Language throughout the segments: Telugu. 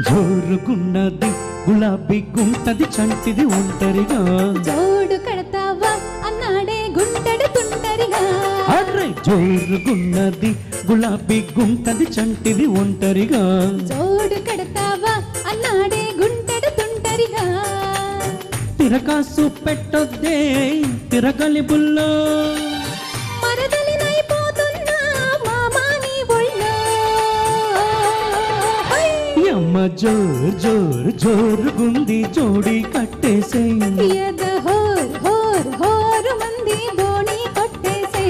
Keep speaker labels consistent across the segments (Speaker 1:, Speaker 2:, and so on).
Speaker 1: జోరుగున్నది గులాబీ గుంటది చంటిది ఒంటరిగా
Speaker 2: జోడు కడతావా అన్నాడే గుంటడు తుంటరిగా
Speaker 1: అర్రే జోరుగున్నది గులాబీ గుంటది చంటిది ఒంటరిగా
Speaker 2: జోడు కడతావా అన్నాడే గుంటడు తుంటరిగా
Speaker 1: తిరకాసు పెట్టొద్దే తిరగలి బుల్లో
Speaker 2: మరదలినైపోతున్నా మామా నీ ఒళ్ళో
Speaker 1: అమ్మ జోరు జోరు జోరుగుంది జోడి కట్టేసేయ్
Speaker 2: ఎద హోర్ హోర్ హోరు మంది బోణి కొట్టేసే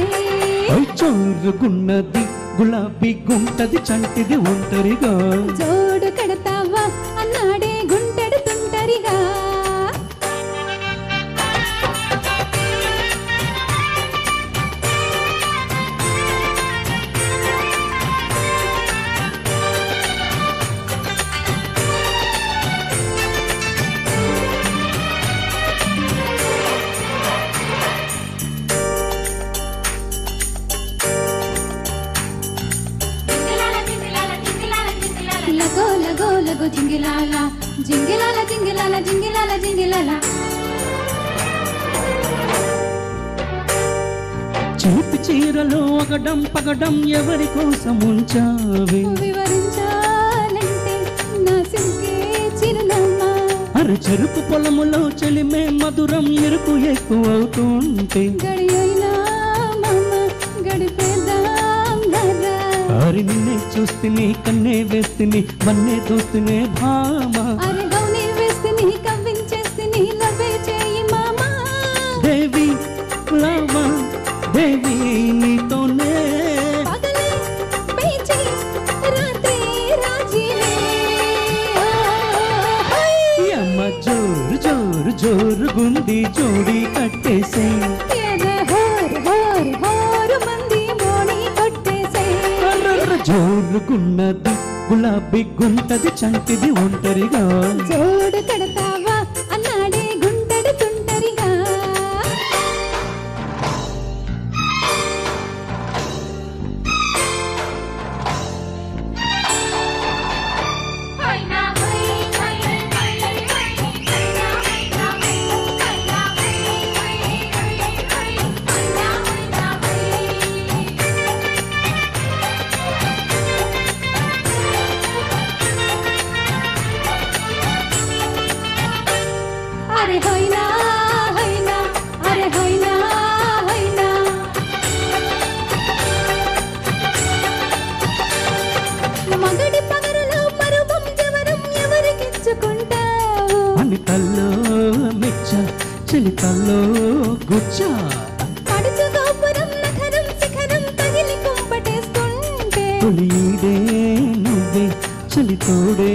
Speaker 1: జోరుగున్నది గులాబీ గుంటది చంటిది ఒంటరిగా
Speaker 2: జోడు కడతావా అన్నాడే గుంటడు తుంటరిగా లగో లగో లగో జింగిలాల జింగిలాల జింగిలాల జింగిలాల జింగిలాల
Speaker 1: చూపి చీరలో ఒకడం పగడం ఎవరి కోసం ఉంచావే
Speaker 2: వివరించాలంటే నా సింకే చిరునమ్మా
Speaker 1: అరే చెరుకు పొలములో చెలిమే మధురం ఎరుకు ఎక్కువ అవుతుంటే
Speaker 2: గడి అయినా మమ్మ గడిపేదాం ధరా
Speaker 1: అరి నిన్నే చూస్తుని కన్నే వేస్తుని వన్నే చూస్తునే భామ
Speaker 2: అరే గౌని వేస్తుని కవ్వించేస్తుని లవ్వే చేయి మామా
Speaker 1: దేవి లావా దేవి నీతోనే
Speaker 2: పగలే పేచి రాత్రి రాజీలే
Speaker 1: ఈ అమ్మ జోరు జోరు జోరుగుంది జోడి కట్టేసే
Speaker 2: ఎద హోర్ హోర్ హోరు మంది బోణి కొట్టేసే
Speaker 1: జోరుగున్నది గులాబీ గుంటది చంటిది ఒంటరిగా
Speaker 2: జోడు కడతావా అన్నాడే గుంటడు తుంటరిగా అరే హైనా హైనా అరే హైనా హైనా మగడి పగరులో పరువం జవరం ఎవరికిచ్చుకుంటావు
Speaker 1: అని తల్లో మెచ్చ చెలి తల్లో గుచ్చ
Speaker 2: పడుచు గోపురం నఖరం శిఖరం తగిలి కుంపటేస్తుంటే
Speaker 1: తొలిడే నువ్వే చెలి తోడే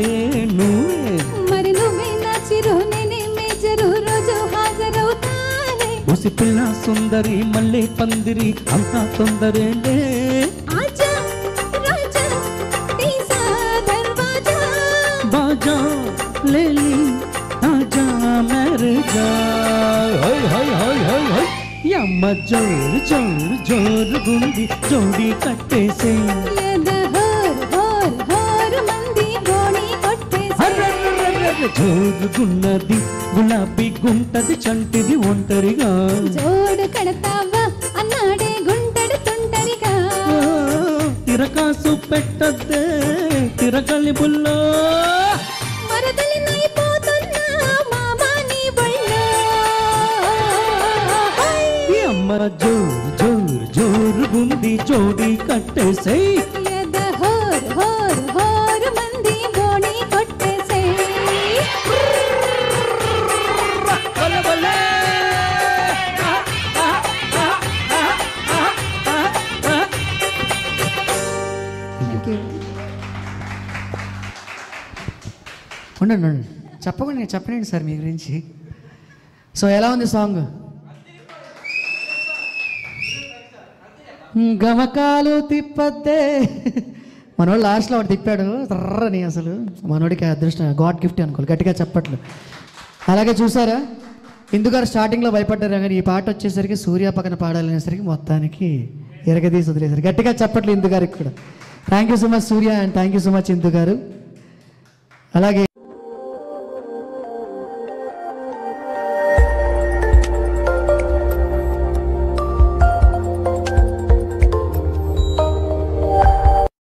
Speaker 1: నువ్వే
Speaker 2: మరి నువ్వే నా చిరు నేనే మేజరు రోజు హాజరవుతానే
Speaker 1: ఉసి పిల్ల సుందరి మళ్ళీ పందిరి అంతా తొందరేలే
Speaker 2: ఆజా రాజా తీసా దర్వాజా
Speaker 1: బాజా లేలి ఆజా మేరేజా హై హై హై హై హై యమ్మ జోరు జోరు జోరుగుంది జోడి కట్టేసే
Speaker 2: ఎద హోర్ హోర్ హోరు మంది బోణి కొట్టేసే
Speaker 1: జోరుగున్నది గులాబీ గుంటది చంటిది ఒంటరిగా
Speaker 2: జోడు కడతావా అన్నాడే గుంటడు తుంటరిగా
Speaker 1: తిరకాసు పెట్టద్దే తిరగలి బుల్లో
Speaker 2: మరదలినైపోతున్నా మామా నీ ఒళ్ళో
Speaker 1: ఈ అమ్మ జోరు జోరు జోరుగుంది జోడి కట్టేసేయ్
Speaker 2: ఎద హోర్ హోర్ హోరు మంది బోణి కొట్టేసే
Speaker 3: ఉండండి చెప్పకండి చెప్పనండి సార్ మీ గురించి. సో ఎలా ఉంది సాంగ్? గమకాలు తిప్పద్దే మనోడు లాస్ట్లో వాడు తిప్పాడు తర్రని. అసలు మనోడికి అదృష్టం, గాడ్ గిఫ్ట్ అనుకోవాలి. గట్టిగా చెప్పట్లు. అలాగే చూసారా, ఇందుగారు స్టార్టింగ్లో భయపడ్డారు కానీ ఈ పాట వచ్చేసరికి సూర్య పక్కన పాడాలనేసరికి మొత్తానికి ఎరగదీసి వదిలేశారు. గట్టిగా చెప్పట్లు ఇందు గారికి కూడా. Thank you so much Surya and thank you so much Indu garu. అలాగే